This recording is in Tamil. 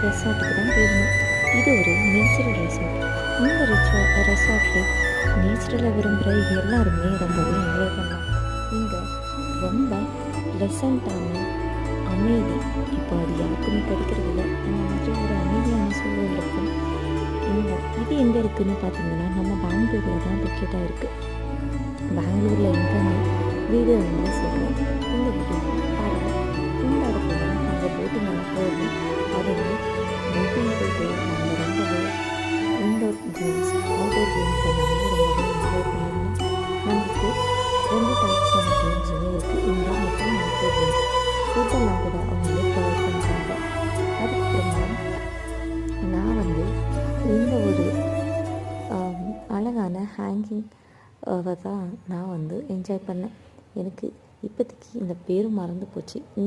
ரெசார்ட்டுக்கு தான் போயிருந்தோம். இது ஒரு நேச்சுரல் ரெசார்ட். இந்த ரெசார்ட்டில் நேச்சுரலை விரும்புகிற எல்லாருமே ரொம்பவே என்ஜாய் பண்ணலாம். இங்கே ரொம்ப ப்ளசண்ட்டான அமைதி, இப்போ அது யாருக்குமே கிடைக்கிறதில்ல. அந்த மாதிரி ஒரு அமைதியான சூழல் இருக்கும். இது எங்கே இருக்குதுன்னு பார்த்தீங்கன்னா, நம்ம பெங்களூரில் தான் லொக்கேட்டாக இருக்குது. பெங்களூரில் எங்கேன்னு வீடியோ வந்து சொல்கிறோம். இந்த வீடியோ பாருங்கள். இந்த இடத்துல நாங்கள் போட்டிங் எல்லாம் போகும். அதுவே போட்டிங் போயிட்டு நாங்கள் ரொம்பவே இன்டோர் கேம்ஸ், அவுட்டோர் கேம்ஸ் எல்லாமே ரொம்பவே என்ஜாய் பண்ணியிருந்தோம். நமக்கு 2 டைப்ஸான கேம்ஸுமே இருக்குது. இன்டோர் மற்றும் அவுட்டோர் கேம்ஸ். ஃபுட்டெல்லாம் கூட அவங்களே ப்ரொவைட் பண்ணுறாங்க. அதுக்கப்புறமா நான் வந்து இந்த ஒரு அழகான ஹேங்கிங் தான் நான் வந்து என்ஜாய் பண்ணேன். எனக்கு இப்போதைக்கு இந்த பேரும் மறந்து போச்சு.